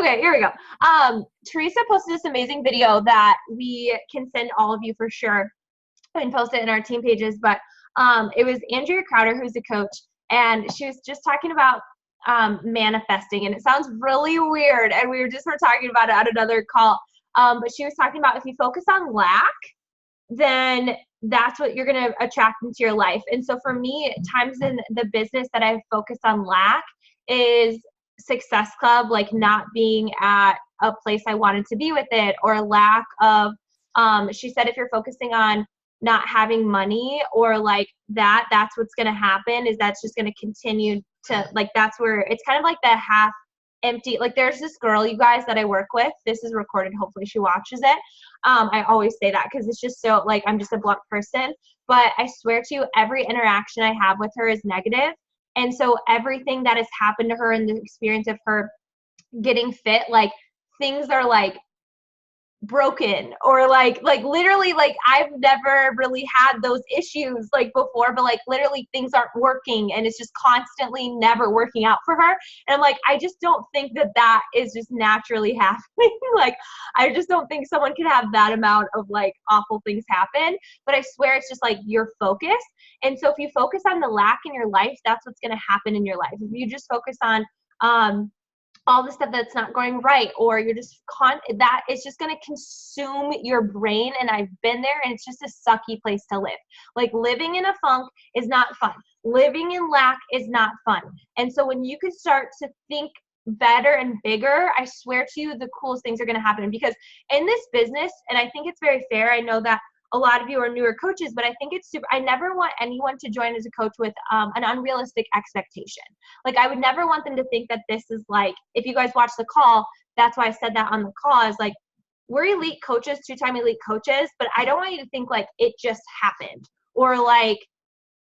Okay, here we go. Teresa posted this amazing video that we can send all of you for sure and post it in our team pages. But it was Andrea Crowder, who's a coach, and she was just talking about manifesting. And it sounds really weird, and we were talking about it at another call. But she was talking about if you focus on lack, then that's what you're going to attract into your life. And so for me, times in the business that I've focused on lack is Success Club, like not being at a place I wanted to be with it, or lack of, she said, if you're focusing on not having money or like that, that's what's going to happen, is that's just going to continue to, like, that's where it's kind of like the half empty. Like there's this girl, you guys, that I work with, this is recorded, hopefully she watches it. I always say that because it's just so, like, I'm just a blunt person, but I swear to you, every interaction I have with her is negative. And so everything that has happened to her in the experience of her getting fit, like things are like broken, or like literally, like I've never really had those issues like before, but like literally things aren't working and it's just constantly never working out for her. And I'm like, I just don't think that is just naturally happening. Like I just don't think someone can have that amount of like awful things happen. But I swear it's just like your focus. And so if you focus on the lack in your life, that's what's going to happen in your life. If you just focus on all the stuff that's not going right, or you're just that is just going to consume your brain. And I've been there, and it's just a sucky place to live. Like living in a funk is not fun. Living in lack is not fun. And so when you can start to think better and bigger, I swear to you, the coolest things are going to happen. Because in this business, and I think it's very fair, I know that a lot of you are newer coaches, but I think it's super, I never want anyone to join as a coach with an unrealistic expectation. Like I would never want them to think that this is like, if you guys watch the call, that's why I said that on the call, is like, we're elite coaches, 2-time elite coaches, but I don't want you to think like it just happened, or like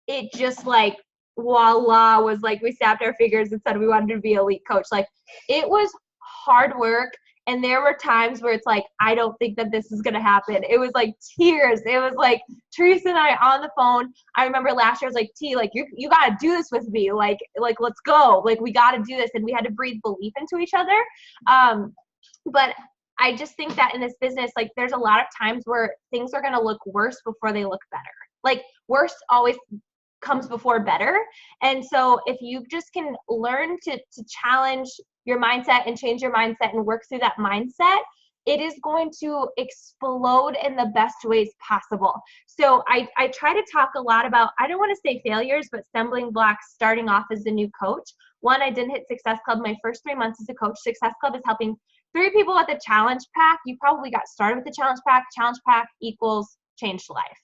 it just like voila was like we snapped our fingers and said we wanted to be elite coach. Like it was hard work. And there were times where it's like, I don't think that this is going to happen. It was like tears. It was like Teresa and I on the phone. I remember last year I was like, T, like you got to do this with me. Like, let's go. Like we got to do this. And we had to breathe belief into each other. But I just think that in this business, like there's a lot of times where things are going to look worse before they look better. Like worse always comes before better. And so if you just can learn to challenge your mindset and change your mindset and work through that mindset, it is going to explode in the best ways possible. So I try to talk a lot about, I don't want to say failures, but stumbling blocks starting off as a new coach. One, I didn't hit Success Club my first 3 months as a coach. Success Club is helping 3 people with the challenge pack. You probably got started with the challenge pack. Challenge pack equals changed life.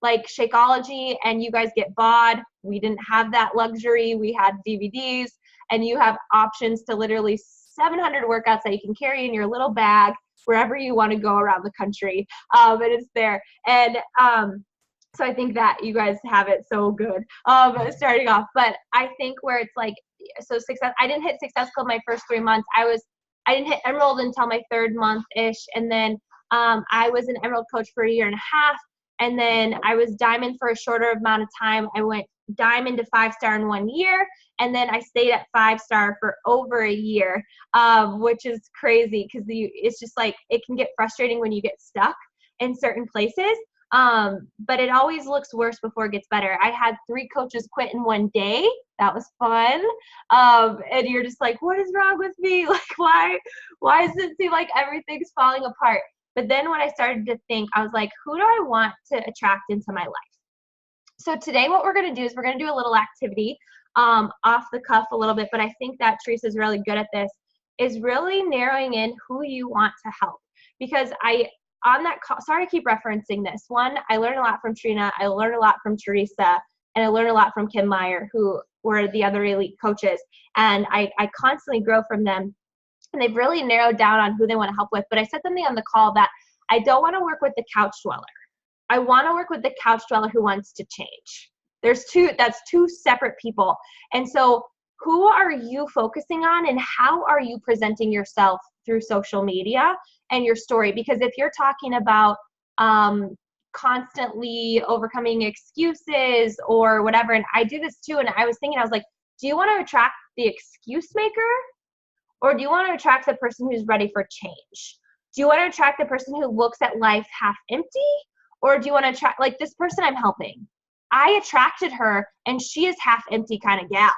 Like Shakeology, and you guys get bod. We didn't have that luxury. We had DVDs, and you have options to literally 700 workouts that you can carry in your little bag wherever you want to go around the country. And it's there. And so I think that you guys have it so good starting off. But I think where it's like, so Success, I didn't hit Success Club my first 3 months. I didn't hit Emerald until my 3rd month-ish. And then I was an Emerald coach for 1.5 years. And then I was Diamond for a shorter amount of time. I went Diamond to 5-star in 1 year. And then I stayed at 5-star for over a year, which is crazy because it's just like, it can get frustrating when you get stuck in certain places. But it always looks worse before it gets better. I had 3 coaches quit in 1 day. That was fun. And you're just like, what is wrong with me? Like, why does it seem like everything's falling apart? But then when I started to think, I was like, who do I want to attract into my life? So today what we're going to do is we're going to do a little activity off the cuff a little bit, but I think that Teresa's really good at this, is really narrowing in who you want to help. Because on that call, sorry to keep referencing this. One, I learned a lot from Trina. I learned a lot from Teresa. And I learned a lot from Kim Meyer, who were the other elite coaches. And I constantly grow from them. And they've really narrowed down on who they want to help with. But I said something on the call that I don't want to work with the couch dweller. I want to work with the couch dweller who wants to change. That's 2 separate people. And so who are you focusing on, and how are you presenting yourself through social media and your story? Because if you're talking about constantly overcoming excuses or whatever, and I do this too, and I was thinking, I was like, do you want to attract the excuse maker, Or do you want to attract the person who's ready for change? Do you want to attract the person who looks at life half empty? Or do you want to attract, like this person I'm helping? I attracted her and she is half empty kind of gal.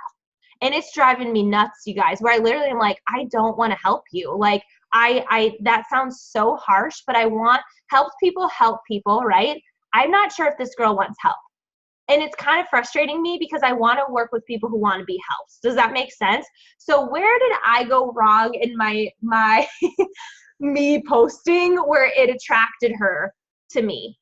And it's driving me nuts, you guys, where I literally am like, I don't want to help you. Like, that sounds so harsh, but I want help people, right? I'm not sure if this girl wants help. And it's kind of frustrating me because I want to work with people who want to be helped. Does that make sense? So where did I go wrong in my me posting where it attracted her to me,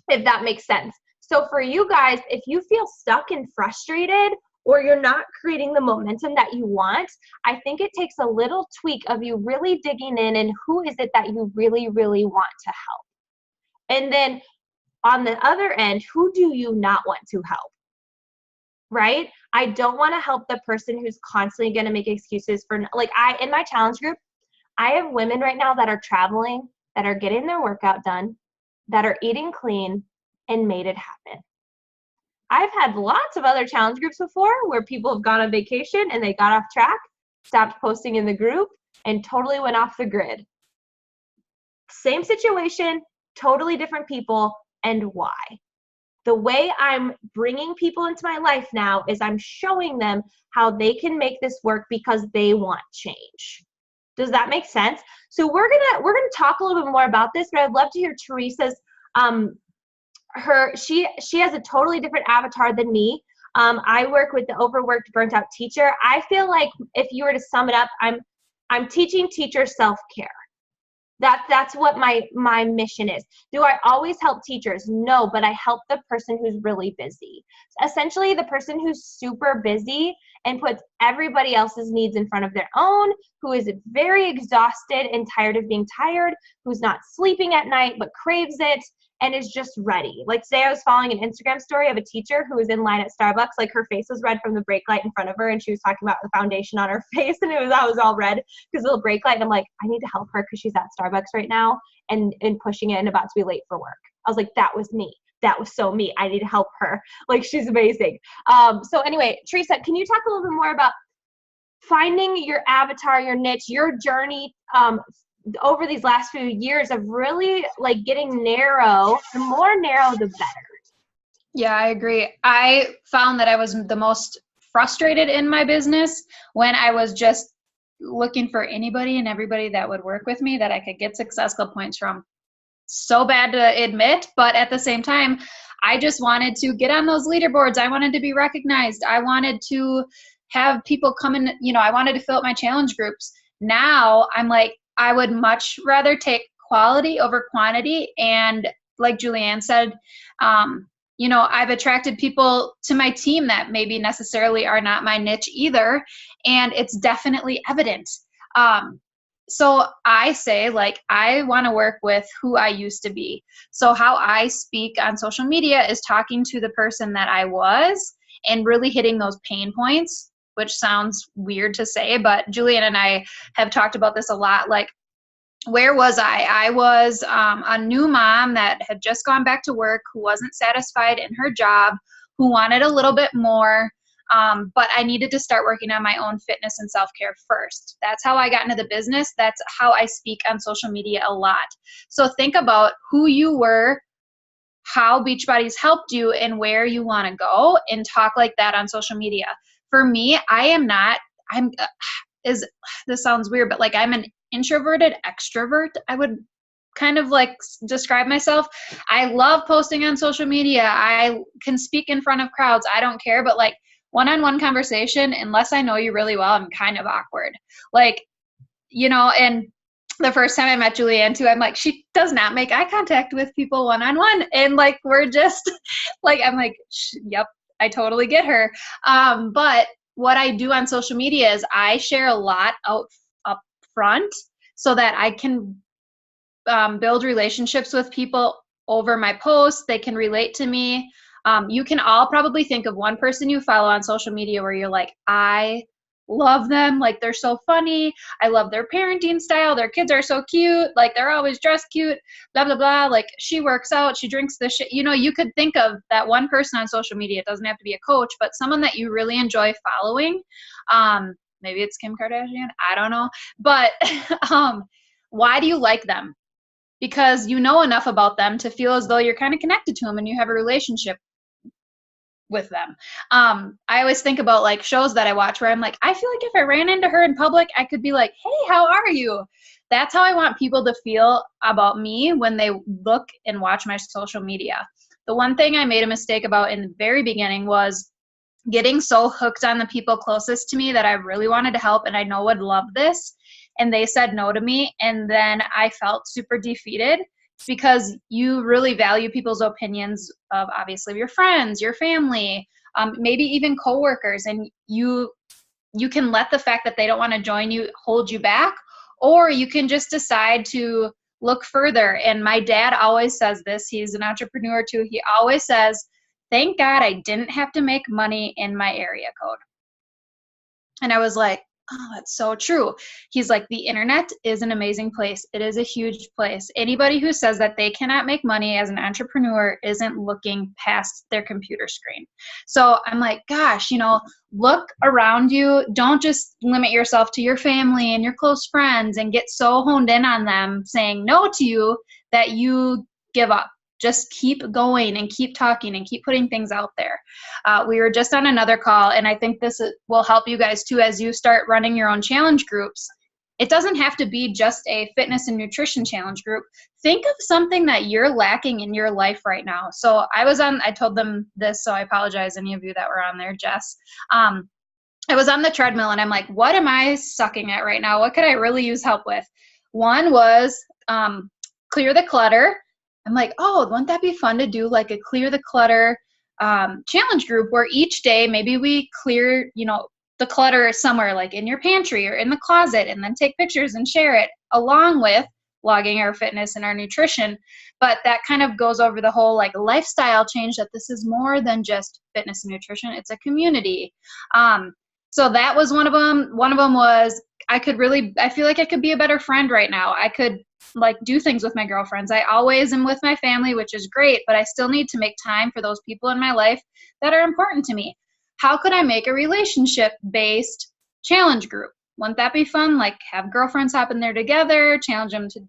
if that makes sense? So for you guys, if you feel stuck and frustrated, or you're not creating the momentum that you want, I think it takes a little tweak of you really digging in and who is it that you really, really want to help. And then on the other end, who do you not want to help, right? I don't want to help the person who's constantly going to make excuses for, like in my challenge group, I have women right now that are traveling, that are getting their workout done, that are eating clean and made it happen. I've had lots of other challenge groups before where people have gone on vacation and they got off track, stopped posting in the group, and totally went off the grid. Same situation, totally different people, and why? The way I'm bringing people into my life now is I'm showing them how they can make this work because they want change. Does that make sense? So we're gonna talk a little bit more about this, but I'd love to hear Teresa's she has a totally different avatar than me. I work with the overworked, burnt out teacher. I feel like if you were to sum it up, I'm teaching teachers self-care. That's what my mission is. Do I always help teachers? No, but I help the person who's really busy. Essentially, the person who's super busy and puts everybody else's needs in front of their own, who is very exhausted and tired of being tired, who's not sleeping at night but craves it, and is just ready. Like today I was following an Instagram story of a teacher who was in line at Starbucks. Like her face was red from the brake light in front of her, and she was talking about the foundation on her face, and I was all red because of the brake light. And I'm like, I need to help her because she's at Starbucks right now and pushing it and about to be late for work. I was like, that was me. That was so me. I need to help her. Like, she's amazing. So anyway, Teresa, can you talk a little bit more about finding your avatar, your niche, your journey over these last few years of really like getting narrow? The more narrow, the better. Yeah, I agree. I found that I was the most frustrated in my business when I was just looking for anybody and everybody that would work with me that I could get successful points from. So bad to admit, but at the same time, I just wanted to get on those leaderboards. I wanted to be recognized. I wanted to have people come in, I wanted to fill up my challenge groups. Now I'm like, I would much rather take quality over quantity. And like Julianne said, I've attracted people to my team that maybe necessarily are not my niche either. And it's definitely evident. So I say, like, I want to work with who I used to be. So how I speak on social media is talking to the person that I was and really hitting those pain points, which sounds weird to say, but Julian and I have talked about this a lot. Like, where was I? I was a new mom that had just gone back to work, who wasn't satisfied in her job, who wanted a little bit more. But I needed to start working on my own fitness and self-care first. That's how I got into the business. That's how I speak on social media a lot. So think about who you were, how Beachbody's helped you, and where you want to go, and talk like that on social media. For me, this sounds weird, but like I'm an introverted extrovert. I would kind of like describe myself. I love posting on social media. I can speak in front of crowds. I don't care, but like, one-on-one conversation, unless I know you really well, I'm kind of awkward. Like, and the first time I met Julianne too, I'm like, she does not make eye contact with people one-on-one. And like, we're just like, I'm like, yep, I totally get her. But what I do on social media is I share a lot up front so that I can build relationships with people over my posts. They can relate to me. You can all probably think of one person you follow on social media where you're like, I love them. Like, they're so funny. I love their parenting style. Their kids are so cute. Like, they're always dressed cute, blah, blah, blah. Like, she works out. She drinks this shit. You could think of that one person on social media. It doesn't have to be a coach, but someone that you really enjoy following. Maybe it's Kim Kardashian. I don't know. But why do you like them? Because you know enough about them to feel as though you're kind of connected to them and you have a relationship with them. I always think about like shows that I watch where I'm like, I feel like if I ran into her in public, I could be like, hey, how are you? That's how I want people to feel about me when they look and watch my social media. The one thing I made a mistake about in the very beginning was getting so hooked on the people closest to me that I really wanted to help and I know would love this. And they said no to me. And then I felt super defeated because you really value people's opinions of obviously your friends, your family, maybe even coworkers. And you can let the fact that they don't want to join you hold you back, or you can just decide to look further. And my dad always says this. He's an entrepreneur too. He always says, thank God I didn't have to make money in my area code. And I was like, oh, that's so true. He's like, the internet is an amazing place. It is a huge place. Anybody who says that they cannot make money as an entrepreneur isn't looking past their computer screen. So I'm like, gosh, look around you. Don't just limit yourself to your family and your close friends and get so honed in on them saying no to you that you give up. Just keep going and keep talking and keep putting things out there. We were just on another call, and I think this will help you guys too as you start running your own challenge groups. It doesn't have to be just a fitness and nutrition challenge group. Think of something that you're lacking in your life right now. So I told them this, so I apologize, any of you that were on there, Jess. I was on the treadmill, and I'm like, what am I sucking at right now? What could I really use help with? One was clear the clutter. I'm like, oh, wouldn't that be fun to do like a clear the clutter challenge group where each day maybe we clear, the clutter somewhere like in your pantry or in the closet and then take pictures and share it along with logging our fitness and our nutrition. But that kind of goes over the whole like lifestyle change that this is more than just fitness and nutrition. It's a community. So that was one of them. One of them was I feel like I could be a better friend right now. I could like do things with my girlfriends. I always am with my family, which is great, but I still need to make time for those people in my life that are important to me. How could I make a relationship-based challenge group? Wouldn't that be fun? Like have girlfriends hop in there together, challenge them to,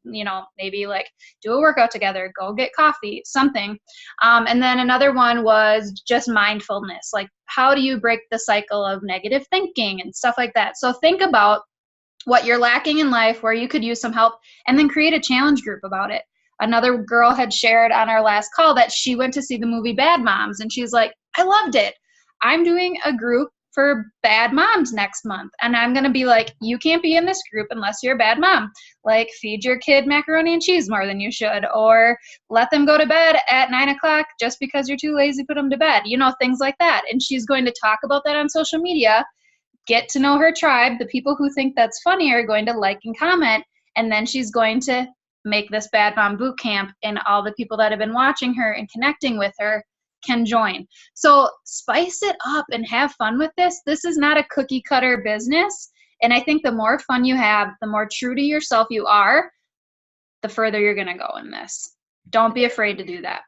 maybe like do a workout together, go get coffee, something. And then another one was just mindfulness. Like how do you break the cycle of negative thinking and stuff like that? So think about what you're lacking in life, where you could use some help, and then create a challenge group about it. Another girl had shared on our last call that she went to see the movie Bad Moms, and she's like, I loved it. I'm doing a group for bad moms next month. And I'm going to be like, you can't be in this group unless you're a bad mom. Like feed your kid macaroni and cheese more than you should, or let them go to bed at 9 o'clock just because you're too lazy to put them to bed, things like that. And she's going to talk about that on social media. Get to know her tribe. The people who think that's funny are going to like and comment. And then she's going to make this Bad Mom boot camp, and all the people that have been watching her and connecting with her can join. So spice it up and have fun with this. This is not a cookie cutter business. And I think the more fun you have, the more true to yourself you are, the further you're going to go in this. Don't be afraid to do that.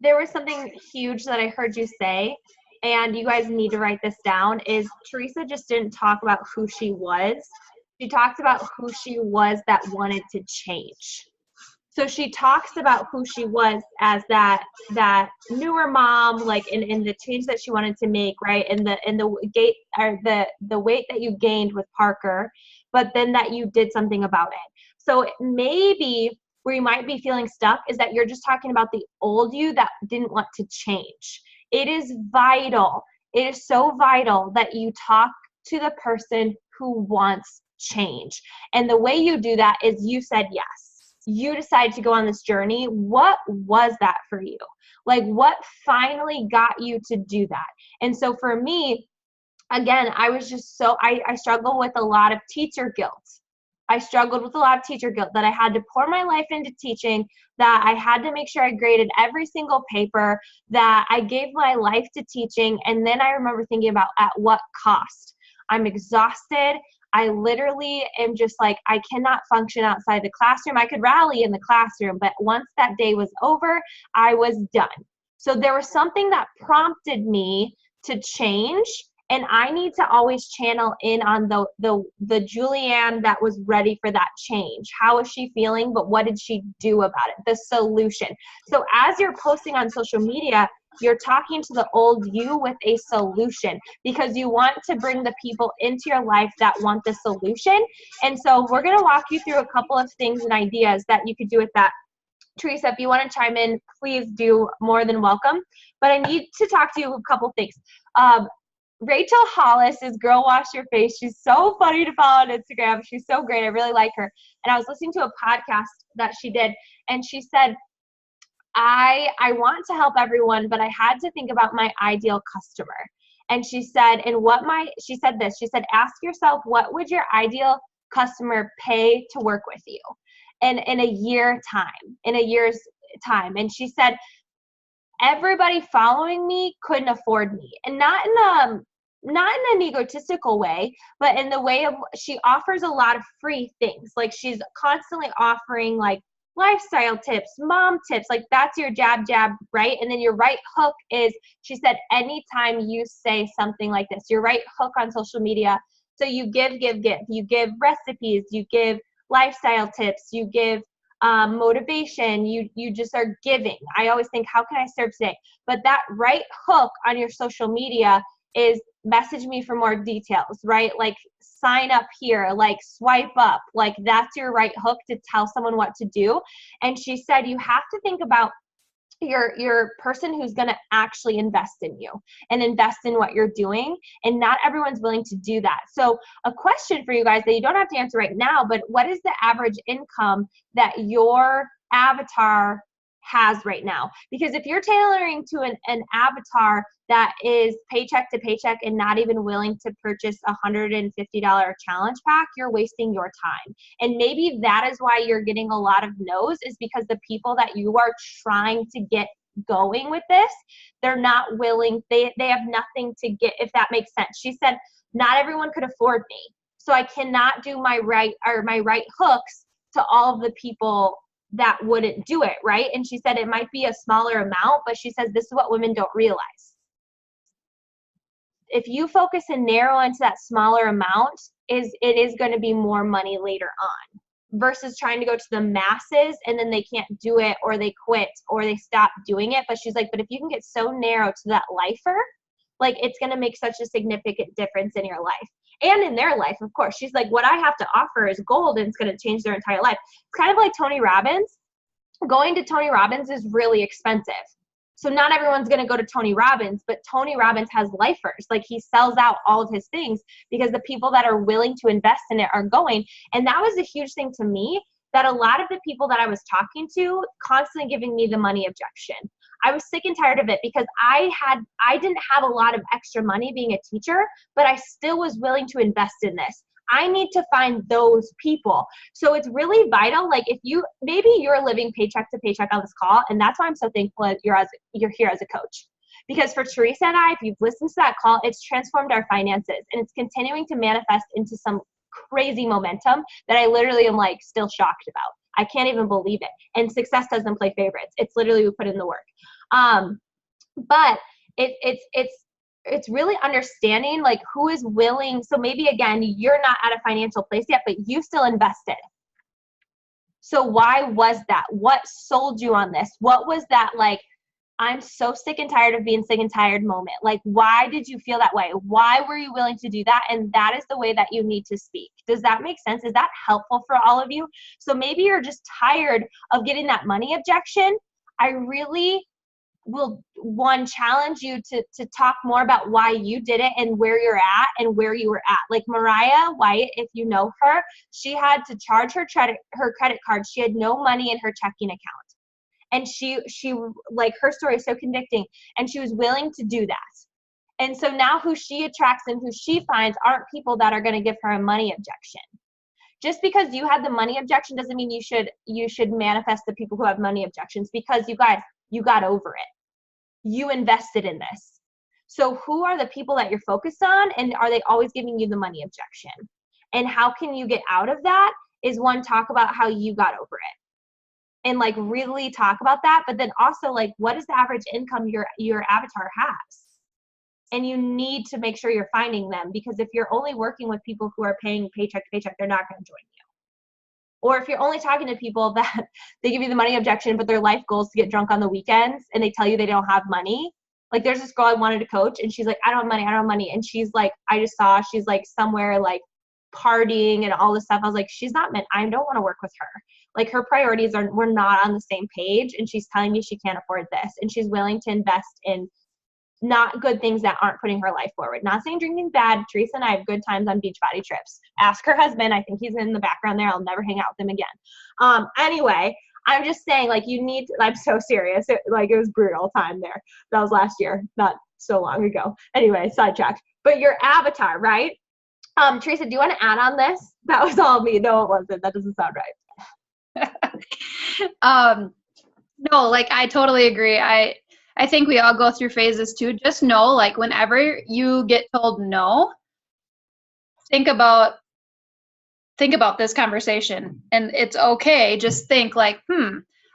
There was something huge that I heard you say, and you guys need to write this down, is Teresa just didn't talk about who she was. She talked about who she was that wanted to change. So she talks about who she was as that newer mom, like in the change that she wanted to make, right? And the weight that you gained with Parker, but then that you did something about it. So maybe where you might be feeling stuck is that you're just talking about the old you that didn't want to change. It is vital. It is so vital that you talk to the person who wants change. And the way you do that is you said yes. You decided to go on this journey. What was that for you? Like what finally got you to do that? And so for me, again, I was just I struggle with a lot of teacher guilt. I struggled with a lot of teacher guilt that I had to pour my life into teaching, that I had to make sure I graded every single paper, that I gave my life to teaching. And then I remember thinking about at what cost. I'm exhausted. I literally am just like, I cannot function outside the classroom. I could rally in the classroom, but once that day was over, I was done. So there was something that prompted me to change. And I need to always channel in on the Julianne that was ready for that change. How is she feeling, but what did she do about it? The solution. So as you're posting on social media, you're talking to the old you with a solution, because you want to bring the people into your life that want the solution. And so we're going to walk you through a couple of things and ideas that you could do with that. Teresa, if you want to chime in, please do, more than welcome. But I need to talk to you a couple things. Rachel Hollis is Girl Wash Your Face. She's so funny to follow on Instagram. She's so great. I really like her. And I was listening to a podcast that she did, and she said, I want to help everyone, but I had to think about my ideal customer. And she said, she said this, she said, ask yourself, what would your ideal customer pay to work with you in a year's time? And she said, everybody following me couldn't afford me. And not in an egotistical way, but in the way of, she offers a lot of free things. Like, she's constantly offering like lifestyle tips, mom tips, like that's your jab, right? And then your right hook is, she said, anytime you say something like this, your right hook on social media. So you give, you give recipes, you give lifestyle tips, you give motivation, you just are giving. I always think, how can I serve today? But that right hook on your social media is message me for more details, right? Like sign up here, like swipe up, like that's your right hook to tell someone what to do. And she said, you have to think about your person who's going to actually invest in you and invest in what you're doing. And not everyone's willing to do that. So a question for you guys that you don't have to answer right now, but what is the average income that your avatar has right now? Because if you're tailoring to an avatar that is paycheck to paycheck and not even willing to purchase a $150 challenge pack, you're wasting your time. And maybe that is why you're getting a lot of no's, is because the people that you are trying to get going with this, they're not willing, they have nothing to get, if that makes sense. She said, not everyone could afford me, so I cannot do my right hooks to all of the people that wouldn't do it, right? And she said it might be a smaller amount, but she says this is what women don't realize. If you focus and narrow into that smaller amount, it is going to be more money later on, versus trying to go to the masses and then they can't do it, or they quit, or they stop doing it. But she's like, but if you can get so narrow to that lifer, like it's going to make such a significant difference in your life and in their life, of course. She's like, what I have to offer is gold, and it's going to change their entire life. It's kind of like Tony Robbins. Going to Tony Robbins is really expensive. So not everyone's going to go to Tony Robbins, but Tony Robbins has lifers. Like, he sells out all of his things because the people that are willing to invest in it are going. And that was a huge thing to me, that a lot of the people that I was talking to constantly giving me the money objection. I was sick and tired of it, because I didn't have a lot of extra money being a teacher, but I still was willing to invest in this. I need to find those people. So it's really vital. Like, if maybe you're living paycheck to paycheck on this call, and that's why I'm so thankful that you're here as a coach. Because for Teresa and I, if you've listened to that call, it's transformed our finances, and it's continuing to manifest into some crazy momentum that I literally am like still shocked about. I can't even believe it. And success doesn't play favorites. It's literally, we put in the work. But it's really understanding like who is willing. So maybe again, you're not at a financial place yet, but you still invested. So why was that? What sold you on this? What was that like, I'm so sick and tired of being sick and tired moment? Like, why did you feel that way? Why were you willing to do that? And that is the way that you need to speak. Does that make sense? Is that helpful for all of you? So maybe you're just tired of getting that money objection. I really will challenge you to talk more about why you did it and where you're at and where you were at. Like Mariah White, if you know her, she had to charge her credit card. She had no money in her checking account. And she like, her story is so convicting, and she was willing to do that. And so now who she attracts and who she finds aren't people that are going to give her a money objection. Just because you had the money objection doesn't mean you should manifest the people who have money objections, because you guys, you got over it. You invested in this. So who are the people that you're focused on, and are they always giving you the money objection? And how can you get out of that is, one, talk about how you got over it. And like really talk about that, but then also like, what is the average income your avatar has? and you need to make sure you're finding them, because if you're only working with people who are paying paycheck to paycheck, they're not going to join you. Or if you're only talking to people that they give you the money objection, but their life goal is to get drunk on the weekends, and they tell you they don't have money. Like, there's this girl I wanted to coach, and she's like, I don't have money, I don't have money. And she's like, I just saw she's like somewhere like partying and all this stuff. I was like, she's not meant, I don't want to work with her. Like, her priorities we're not on the same page, and she's telling me she can't afford this, and she's willing to invest in not good things that aren't putting her life forward. Not saying drinking's bad. Teresa and I have good times on Beachbody trips. Ask her husband. I think he's in the background there. I'll never hang out with him again. Anyway, I'm just saying, like, you need to, I'm so serious. It was brutal time there. That was last year, not so long ago. Anyway, sidetracked. But your avatar, right? Teresa, do you want to add on this? That was all me. No, it wasn't. That doesn't sound right. No, like, I totally agree. I think we all go through phases too. Just know, like, whenever you get told no, think about this conversation, and it's okay. Just think like,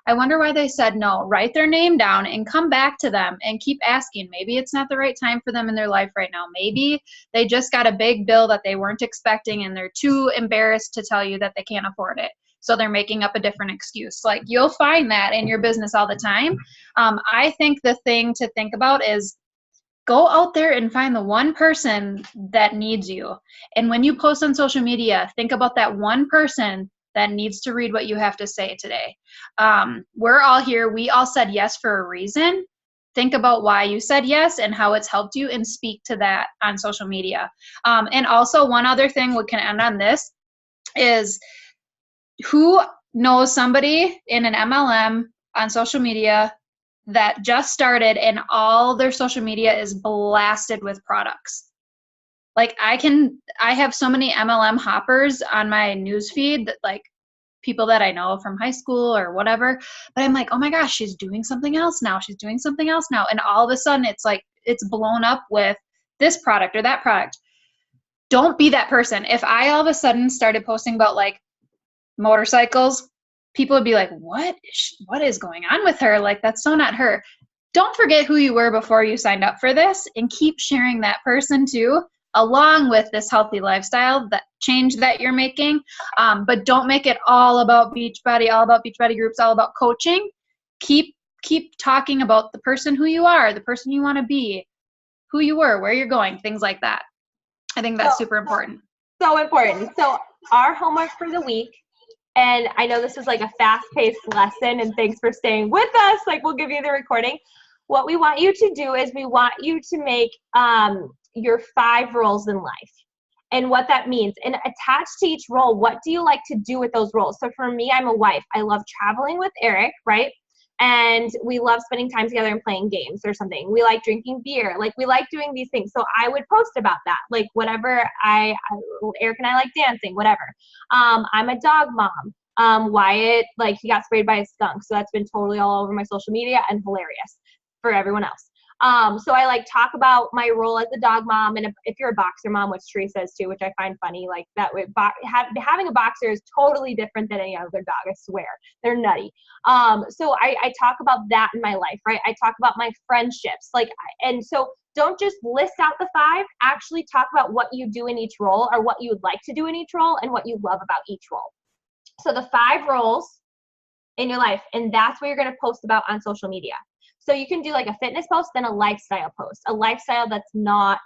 I wonder why they said no. Write their name down and come back to them and keep asking. Maybe it's not the right time for them in their life right now. Maybe they just got a big bill that they weren't expecting, and they're too embarrassed to tell you that they can't afford it. So they're making up a different excuse. Like, you'll find that in your business all the time. I think the thing to think about is go out there and find the one person that needs you. And when you post on social media, think about that one person that needs to read what you have to say today. We're all here. We all said yes for a reason. Think about why you said yes and how it's helped you, and speak to that on social media. And also, one other thing we can end on this is, who knows somebody in an MLM on social media that just started and all their social media is blasted with products? Like, I have so many MLM hoppers on my newsfeed, that, like, people that I know from high school or whatever, but I'm like, oh my gosh, she's doing something else now. She's doing something else now. And all of a sudden it's like, it's blown up with this product or that product. Don't be that person. If I all of a sudden started posting about like motorcycles, people would be like, what is going on with her? Like, that's so not her. Don't forget who you were before you signed up for this, and keep sharing that person too, along with this healthy lifestyle, that change that you're making. But don't make it all about Beachbody, all about Beachbody groups, all about coaching. Keep talking about the person who you are, the person you want to be, who you were, where you're going, things like that. I think that's super important. So important. So our homework for the week, and I know this is like a fast-paced lesson, and thanks for staying with us. Like, we'll give you the recording. What we want you to do is we want you to make your 5 roles in life, and what that means. And attached to each role, what do you like to do with those roles? So for me, I'm a wife. I love traveling with Eric, right? And we love spending time together and playing games or something. We like drinking beer. Like, we like doing these things. So I would post about that. Like, whatever Eric and I like dancing, whatever. I'm a dog mom. Wyatt, like, he got sprayed by a skunk. So that's been totally all over my social media and hilarious for everyone else. So I like talk about my role as a dog mom, and if you're a boxer mom, which Teresa is too, which I find funny, like that having a boxer is totally different than any other dog. I swear, they're nutty. So I talk about that in my life, right? I talk about my friendships, and so don't just list out the 5. Actually talk about what you do in each role, or what you would like to do in each role, and what you love about each role. So the 5 roles in your life, and that's what you're going to post about on social media. So you can do like a fitness post, then a lifestyle post, a lifestyle that's not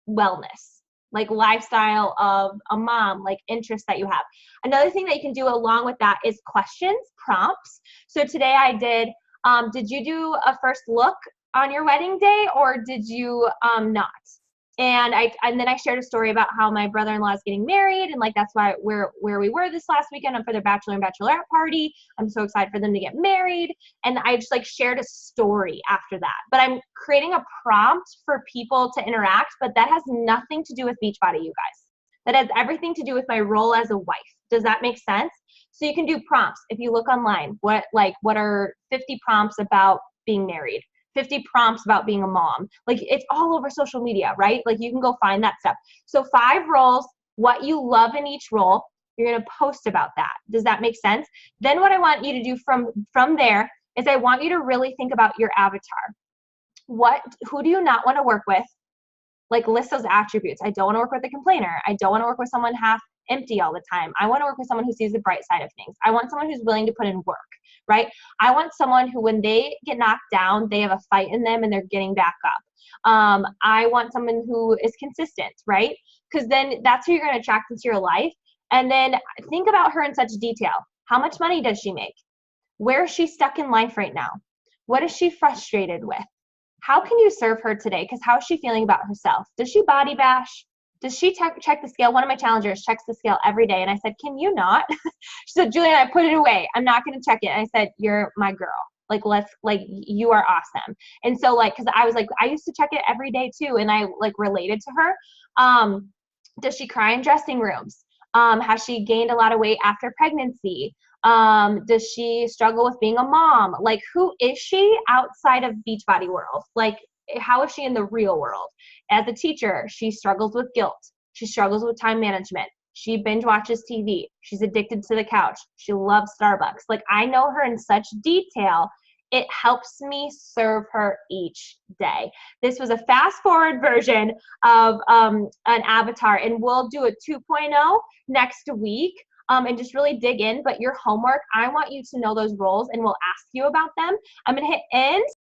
wellness, like lifestyle of a mom, like interests that you have. Another thing that you can do along with that is questions, prompts. So today I did you do a first look on your wedding day, or did you not? And then I shared a story about how my brother-in-law is getting married, and like that's why where we were this last weekend for their bachelor and bachelorette party. I'm so excited for them to get married, and I just like shared a story after that. But I'm creating a prompt for people to interact, but that has nothing to do with Beachbody, you guys. That has everything to do with my role as a wife. Does that make sense? So you can do prompts. If you look online, what are 50 prompts about being married? 50 prompts about being a mom. Like, it's all over social media, right? Like, you can go find that stuff. So 5 roles, what you love in each role, you're going to post about that. Does that make sense? Then what I want you to do from there is I want you to really think about your avatar. Who do you not want to work with? Like list those attributes. I don't want to work with a complainer. I don't want to work with someone half empty all the time. I want to work with someone who sees the bright side of things. I want someone who's willing to put in work, right? I want someone who, when they get knocked down, they have a fight in them and they're getting back up. I want someone who is consistent, right? Because then that's who you're going to attract into your life. And then think about her in such detail. How much money does she make? Where is she stuck in life right now? What is she frustrated with? How can you serve her today? Because how is she feeling about herself? Does she body bash? Does she check the scale? One of my challengers checks the scale every day. And I said, can you not? She said, Julian, I put it away. I'm not going to check it. And I said, you're my girl. You are awesome. And so cause I was I used to check it every day too. And I related to her. Does she cry in dressing rooms? Has she gained a lot of weight after pregnancy? Does she struggle with being a mom? Who is she outside of Beachbody world? How is she in the real world? As a teacher, she struggles with guilt. She struggles with time management. She binge watches TV. She's addicted to the couch. She loves Starbucks. I know her in such detail. It helps me serve her each day. This was a fast forward version of an avatar, and we'll do a 2.0 next week. And just really dig in. But your homework, I want you to know those roles, and we'll ask you about them. I'm going to hit end.